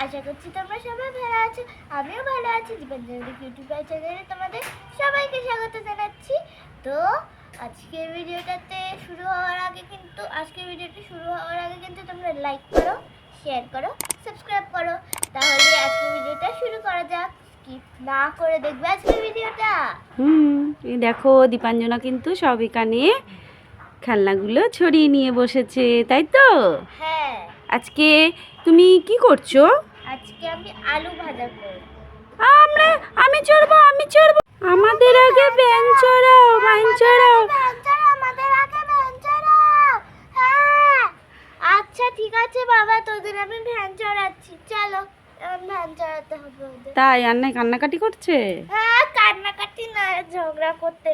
আশা করছি তোমরা সবাই ভালো আছো, আমিও ভালো আছি। দীপাঞ্জলি ইউটিউব চ্যানেলে তোমাদের সবাইকে স্বাগত জানাচ্ছি। তো আজকের ভিডিওটি শুরু হওয়ার আগে কিন্তু তোমরা লাইক করো, শেয়ার করো, সাবস্ক্রাইব করো। তাহলে আজকের ভিডিওটা শুরু করা যাক। স্কিপ না করে দেখবে আজকের ভিডিওটা। এই দেখো দীপাঞ্জনা কিন্তু সব এখানে খেলনাগুলো ছড়িয়ে নিয়ে বসেছে, তাই তো? হ্যাঁ। আজকে তুমি কি করছো? আজকে আমি আলু ভাজা করব। আমি চড়বো। আমাদের আগে ভ্যান চড়াও, আমাদের আগে ভ্যান চড়াও। হ্যাঁ আচ্ছা ঠিক আছে বাবা, তোদের আমি ভ্যান চড়াচ্ছি। চলো ভ্যান চড়াতে হবে ওদের। তাই আন্নাই কান্নাকাটি করছে? হ্যাঁ কান্নাকাটি না, ঝগড়া করতে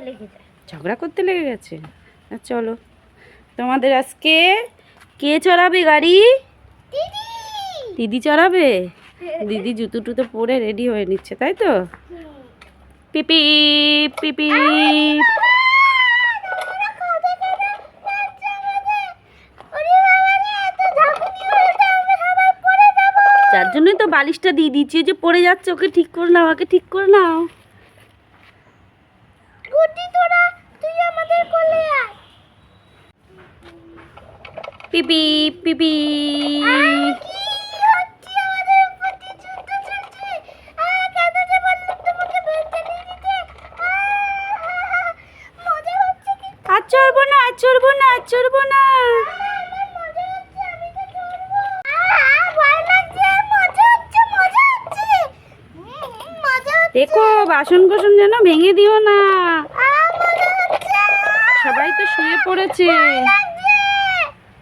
লেগে গেছে। চলো, তোমাদের আজকে কে চড়াবে গাড়ি? দিদি চড়াবে। দিদি জুতো টুতো পরে রেডি হয়ে নিচ্ছে, তাই তো? পিপি পিপি। যার জন্যই তো বালিশটা দিয়ে দিচ্ছি, যে পড়ে যাচ্ছে, ওকে ঠিক করে নাও, তুই আমাদের কোলে আয়। পিপি পিপি। চড়বো না। দেখো বাসন কোসন যেন ভেঙে দিও না। সবাই তো শুয়ে পড়েছে,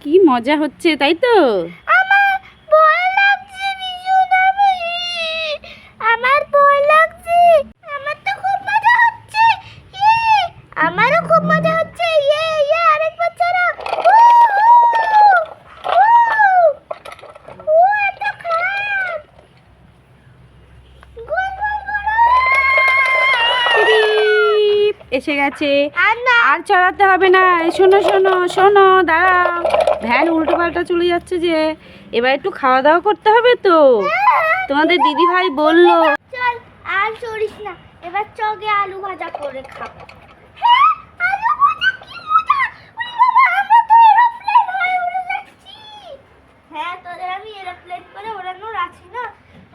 কি মজা হচ্ছে, তাই তো? আমারও খুব মজা হচ্ছে। আরেকবার ছাড়া। এসে গেছে, আর চড়াতে হবে না। শোনো দাঁড়াও, ভ্যান উল্টো পাল্টা চলে যাচ্ছে যে। এবার একটু খাওয়া দাওয়া করতে হবে তো, তোমাদের দিদি ভাই বললো। চল আর চড়িস না, এবার চগে আলু ভাজা করে খাবো। হ্যাঁ তোদের আমি এরোপ্লেন করে ওড়ানোর আছি না,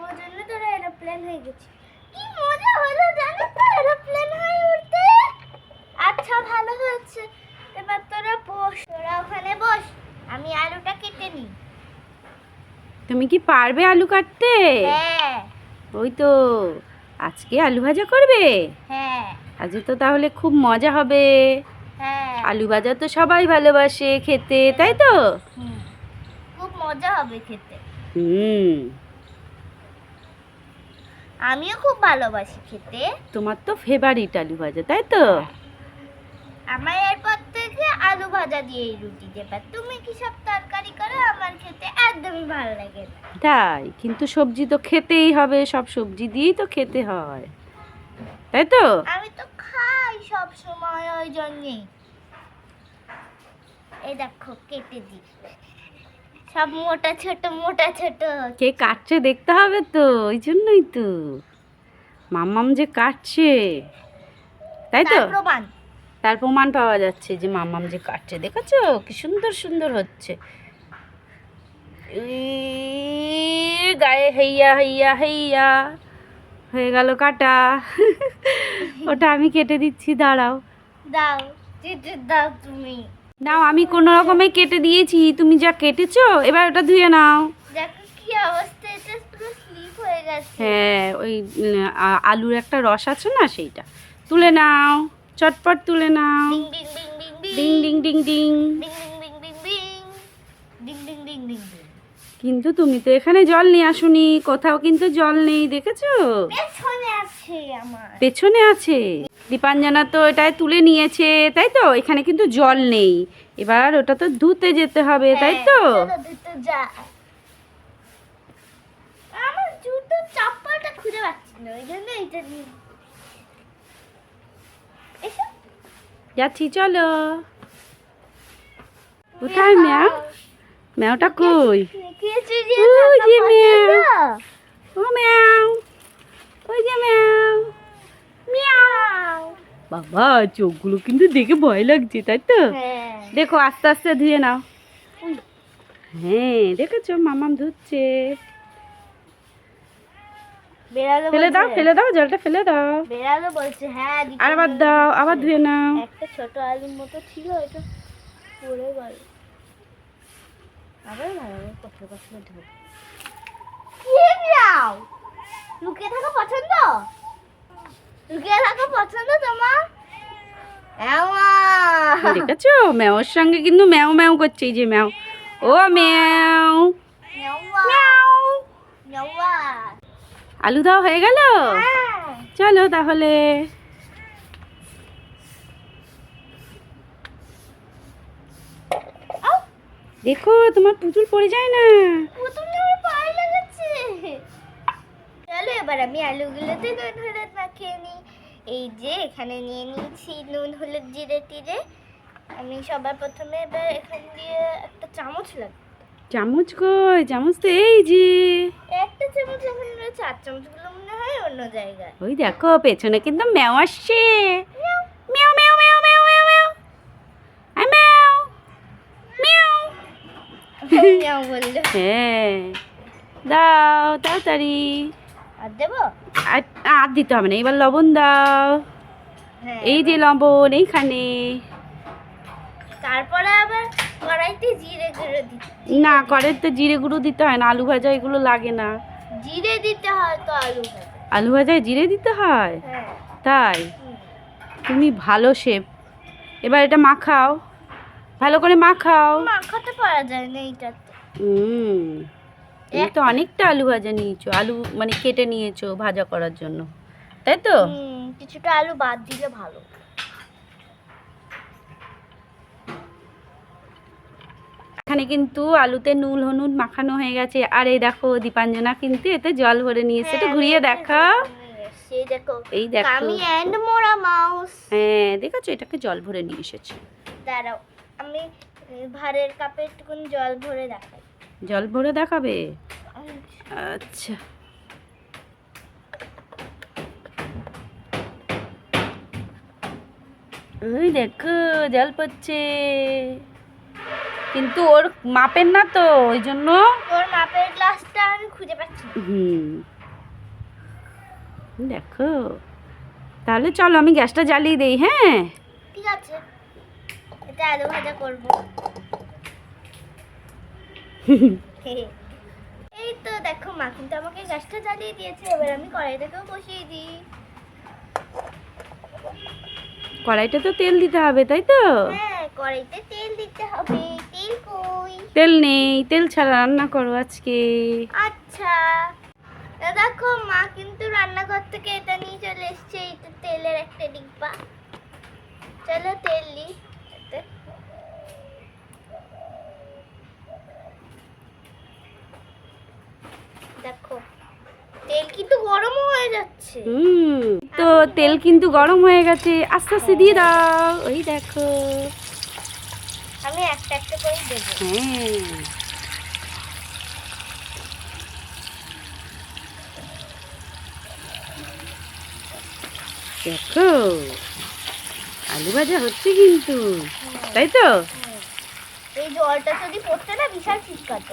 ওর জন্য তোরা এরোপ্লেন হয়ে গেছি। কি মজা হলো জানো তো এরোপ্লেন হয়ে উঠতে। আচ্ছা ভালো হয়েছে, এবার তোরা বস, তোরা ওখানে বস, আমি আলুটা কেটে নিই। তুমি কি পারবে আলু কাটতে? হ্যাঁ। ওই তো আজকে আলু ভাজা করবে। হ্যাঁ। আজকে তো তাহলে খুব মজা হবে। হ্যাঁ আলু ভাজা তো সবাই ভালোবাসে খেতে, তাই তো? খুব মজা হবে খেতে। আমিও খুব ভালোবাসি খেতে। তোমার তো ফেভারিট আলু ভাজা, তাই তো? আমার এরপর থেকে আলু ভাজা দিয়েই রুটি দেবে। তুমি কি সব তরকারি করো, আমার খেতে একদমই ভালো লাগে না। তাই, কিন্তু সবজি তো খেতেই হবে, সব সবজি দিয়েই তো খেতে হয়, তাই তো? আমি তো খাই সব সময়, ওই জন্যই। এই দেখো কেটে দিই, সব মোটা ছোট। কে কাটছে দেখতে হবে তো, ওই জন্যই তো মাম্মাম যে কাটছে, তাই তো? তার প্রমাণ পাওয়া যাচ্ছে যে মাম্মাম যে কাটছে, দেখেছো কি সুন্দর হচ্ছে। গায়ে হেইয়া হয়ে গেল কাটা। ওটা আমি কেটে দিচ্ছি, দাঁড়াও। দাও তুমি। নাও, আমি কোনো রকমে কেটে দিয়েছি, তুমি যা কেটেছো এবার ওটা ধুয়ে নাও। দেখো কি অবস্থা, এটা পুরো স্লিপ হয়ে গেছে। হ্যাঁ, ওই আলুর একটা রস আছে না, সেইটা তুলে নাও, চটপট তুলে নাও। ডিং ডিং ডিং ডিং। কিন্তু তুমি তো এখানে জল নিয়ে আসোনি, কোথাও কিন্তু জল নেই, দেখেছো? পেছনে আছে। দীপাঞ্জনা তো এটাই তুলে নিয়েছে, তাই তো? এখানে কিন্তু জল নেই, এবার ওটা তো ধুতে যেতে হবে, তাই তো? আমার জুতো চপ্পলটা খুঁজে পাচ্ছি না, ওই জন্য এটা নিয়ে যাচ্ছি, চলো। কোথায় ম্যাও? ম্যাওটা কই? কে চুরিয়ে বাবা চোখগুলো কিন্তু দেখে ভয় লাগছে তাই তো? হ্যাঁ দেখো আস্তে আস্তে ধুয়ে নাও। হ্যাঁ দেখেছো মামাম ধুচ্ছে। বেড়ালো ফেলে দাও বলছে। ফেলে দাও জলটা ফেলে দাও। বেড়ালো বলছে হ্যাঁ দিতে আর আবার হবে। দাও আবার ধুয়ে নাও। একটা ছোট আলুর মতো ছিল এটা পড়ে গেল। আবার ভালো কষ্ট কষ্ট ধরে যাও। লুকিয়ে থাকা পছন্দ? লুকিয়ে থাকা পছন্দ তোমার? দেখেছো ম্যাওর সঙ্গে কিন্তু ম্যাও ম্যাও করছে এই যে ম্যাও। ও ম্যাও ম্যাও। আলু দাও হয়ে গেল? চলো তাহলে। দেখো তোমার পুতুল পড়ে যায় না। চলো এবার আমি আলুগুলোতে নুন হলুদ মাখিয়ে নিই। এই যে এখানে নিয়ে নিয়েছি নুন হলুদ জিরে টিরে। আমি সবার প্রথমে এবার এখান দিয়ে একটা চামচ লাগবে। চামচ কই? চামচ তো এই যে। একটা চামচ এখন রয়েছে, 4 চামচগুলো মনে হয় অন্য জায়গায়। ওই দেখো পেছনে কিন্তু ম্যাও আসছে। ম্যাও ম্যাও ম্যাও ম্যাও ম্যাও ম্যাও আই ম্যাও ম্যাও। মিয়াও বললো। হ্যাঁ দাও তাড়াতাড়ি। আর দেবো? আর আর দিতে হবে না, এবার লবণ দাও। হ্যাঁ এই যে লবণ এইখানে। তারপরে আবার কড়াইতে জিরে গুঁড়ো দিতে। না কড়াইতে জিরে গুঁড়ো দিতে হয় না, আলু ভাজা এগুলো লাগে না। জিরে দিতে হয় তো আলু ভাজা। আলু ভাজায় জিরে দিতে হয়? হ্যাঁ তাই? তুমি ভালো শেফ। এবার এটা মাখাও, ভালো করে মাখাও। মাখাতে পারা যায় না এইটাতে। এই তো অনেকটা আলু ভাজা নিয়েছো, আলু মানে কেটে নিয়েছো ভাজা করার জন্য, তাই তো? কিছুটা আলু বাদ দিলে ভালো। এখানে কিন্তু আলুতে নুন হলুদ মাখানো হয়ে গেছে। আর এই দেখো দীপাঞ্জনা কিন্তু এতে জল ভরে নিয়েছে। এটা ঘুরিয়ে দেখো। সেই দেখো এই দেখো। কামি এন্ড মোরা মাউস। হ্যাঁ দেখেছো এটাকে জল ভরে নিয়ে এসেছে। দাঁড়াও আমি ভারের কাপে একটুখানি জল ভরে দেখাই। জল ভরে দেখাবে? আচ্ছা ওই দেখো জল পড়ছে, কিন্তু ওর মাপের না তো ওই জন্য। ওর মাপের গ্লাসটা আমি খুঁজে পাচ্ছি না। দেখো তাহলে চলো আমি গ্যাসটা জ্বালিয়ে দেই। হ্যাঁ ঠিক আছে, এটা আলু ভাজা করব। এই তো দেখো মা কিন্তু আমাকে গ্যাসটা জ্বালিয়ে দিয়েছে। এবার আমি কড়াইটাকেও বসিয়ে দিই। কড়াইটা তো তেল দিতে হবে তাই তো? হ্যাঁ কড়াইতে তেল দিতে হবে। তেল কই? তেল নেই, তেল ছাড়া রান্না করো আজকে। আচ্ছা দেখো মা কিন্তু রান্নাঘর থেকে এটা নিয়ে চলে এসছে। এটা তেলের একটা ডিব্বা। চলো তেল নিই। দেখো তেল কিন্তু গরম হয়ে যাচ্ছে। তো তেল কিন্তু গরম হয়ে গেছে, আস্তে আস্তে দিয়ে দাও। ওই দেখো আমি একটা একটা করে দেবো। হ্যাঁ দেখো আলু ভাজা হচ্ছে কিন্তু, তাই তো? এই জলটা যদি পড়তে না বিশাল চিটকাতো।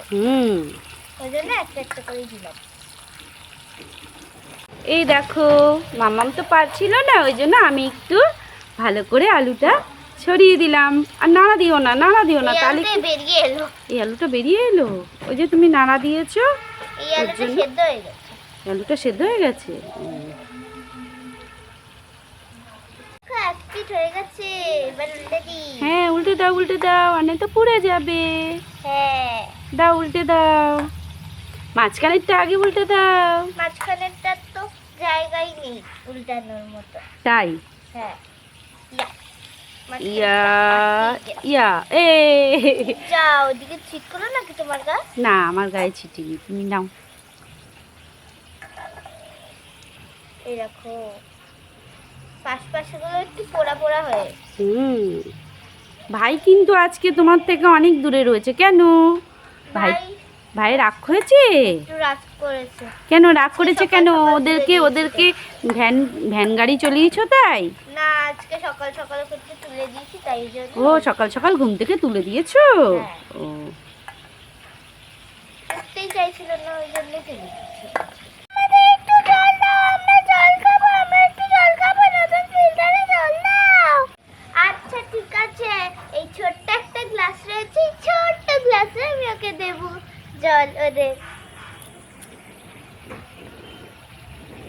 ওই জন্য একটা একটা করে দিলাম। এই দেখো মামাম তো পারছিল না, ওই জন্য আমি একটু ভালো করে আলুটা ছড়িয়ে দিলাম। আর নাড়া দিও না, নাড়া দিও না, তাহলে এই বেরিয়ে এলো। এই আলুটা বেরিয়ে এলো। ওই যে তুমি নাড়া দিয়েছো, এই আলুটা সেদ্ধ হয়ে গেছে। আলুটা সেদ্ধ হয়ে গেছে। এক পিঠ হয়ে গেছে। এবার উল্টে দিই। হ্যাঁ উল্টে দাও উল্টে দাও, আর তো পুড়ে যাবে। হ্যাঁ দাও উল্টে দাও, মাঝখানেরটা আগে উল্টে দাও। মাঝখানেরটা তো জায়গাই নেই উল্টানোর মতো। তাই? হ্যাঁ ইয়া ইয়া এ যাও ওদিকে ঠিক করো নাকি তোমার গা? না আমার গায়ে ছিটিনি, তুমি নাও। এই দেখো পাশপাশগুলো একটু পোড়া পোড়া হয়ে। ভাই কিন্তু আজকে তোমার থেকে অনেক দূরে রয়েছে। কেন ভাই? ভাই রাগ হয়েছে? একটু রাগ করেছে। কেন রাগ করেছে কেন? ওদেরকে ভ্যান গাড়ি চলিয়েছো তাই? না না, আজকে সকাল সকাল করতে তুলে দিয়েছি তাই জন্য। ও সকাল সকাল ঘুম থেকে তুলে দিয়েছো? হ্যাঁ। ও উঠতেই চাইছিল না, ওই জন্য তুলে দিয়েছি। আমাদের একটু জল দাও, আমরা জল খাবো, আমরা একটু জল খাবো, নতুন ফিল্টারে জল দাও। আচ্ছা ঠিক আছে, এই ছোট্ট একটা গ্লাস রয়েছে, এই ছোট্ট গ্লাসে আমি ওকে দেবো জল ওদের।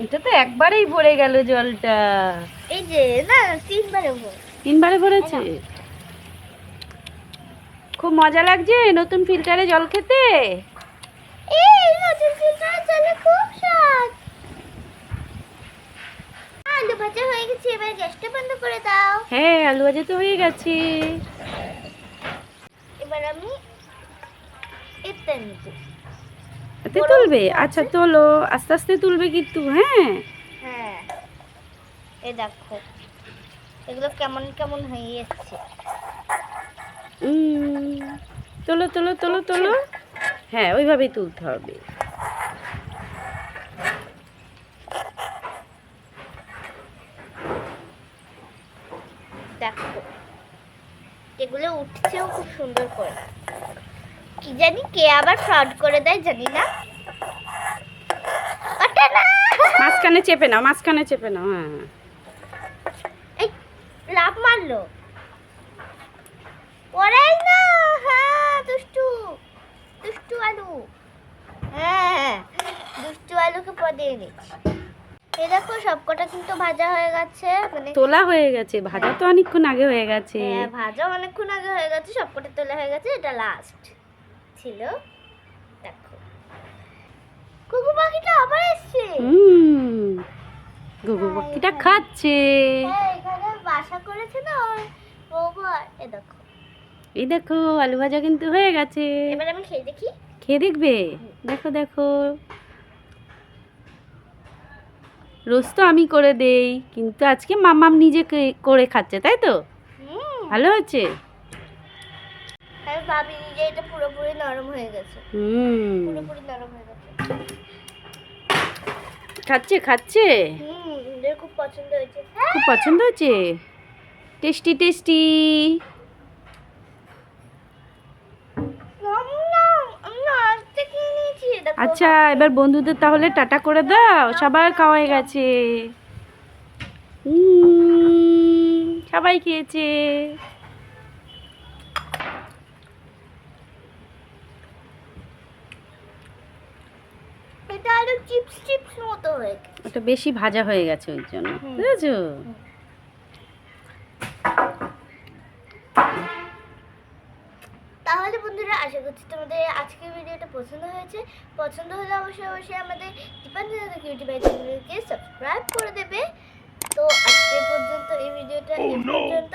এটা তো একবারেই ভরে গেল জলটা। এই যে না, 3 বারে ভর। 3 বারে ভরেছে। খুব মজা লাগছে নতুন ফিল্টারে জল খেতে। এই নতুন ফিল্টারে জলে খুব স্বাদ। আলু ভাজা হয়ে গেছে, এবার গ্যাসটা বন্ধ করে দাও। হ্যাঁ আলু ভাজা তো হয়ে গেছে। এবার আমি এটা নিতে। এতে তুলবে? আচ্ছা তোলো, আস্তে আস্তে তুলবে কিন্তু। হ্যাঁ হ্যাঁ, এই দেখো এগুলো কেমন কেমন হয়ে যাচ্ছে। তোলো তোলো তোলো তোলো। হ্যাঁ ওইভাবেই তুলতে হবে। দেখো এগুলো উঠছেও খুব সুন্দর করে। কি জানি কে আবার ফ্রড করে দেয় জানি না। ওঠে না। মাঝখানে চেপে নাও, মাঝখানে চেপে নাও। হ্যাঁ এই লাফ মারলো। ওরাই না, হ্যাঁ দুষ্টু দুষ্টু আলু। হ্যাঁ দুষ্টু আলুকে পদে এনেছি। এই দেখো সবকটা কিন্তু ভাজা হয়ে গেছে, মানে তোলা হয়ে গেছে। ভাজা তো অনেকক্ষণ আগে হয়ে গেছে। হ্যাঁ ভাজা অনেকক্ষণ আগে হয়ে গেছে, সবকটা তোলা হয়ে গেছে। এটা লাস্ট ছিল। দেখো কুকু পাখিটা আবার এসছে। গুগু পাখিটা খাচ্ছে। হ্যাঁ এখানে বাসা করেছে না ওর বৌমা। এ দেখো, এই দেখো আলু ভাজা কিন্তু হয়ে গেছে। এবার আমি খেয়ে দেখি। খেয়ে দেখবে? দেখো দেখো, রোজ তো আমি করে দেই, কিন্তু আজকে মামাম নিজে করে খাচ্ছে, তাই তো? ভালো হয়েছে। আমি ভাবিনি যে এটা পুরোপুরি নরম হয়ে গেছে। পুরোপুরি নরম হয়ে গেছে। খাচ্ছে খাচ্ছে। এদের খুব পছন্দ হয়েছে। খুব পছন্দ হয়েছে। Tasty tasty. আচ্ছা এবার বন্ধুদের তাহলে টাটা করে দাও। সবার খাওয়া হয়ে গেছে। সবাই খেয়েছে। এটা আরো চিপস চিপস মতো হয়ে গেছে। ওটা বেশি ভাজা হয়ে গেছে ওই জন্য, বুঝেছো? তাহলে বন্ধুরা আশা করছি তোমাদের আজকের ভিডিওটা পছন্দ হয়েছে। পছন্দ হলে অবশ্যই অবশ্যই আমাদের দীপাঞ্জলি কিউটি বাই চ্যানেলকে সাবস্ক্রাইব করে দেবে। তো আজকে পর্যন্ত এই ভিডিওটা এই পর্যন্ত।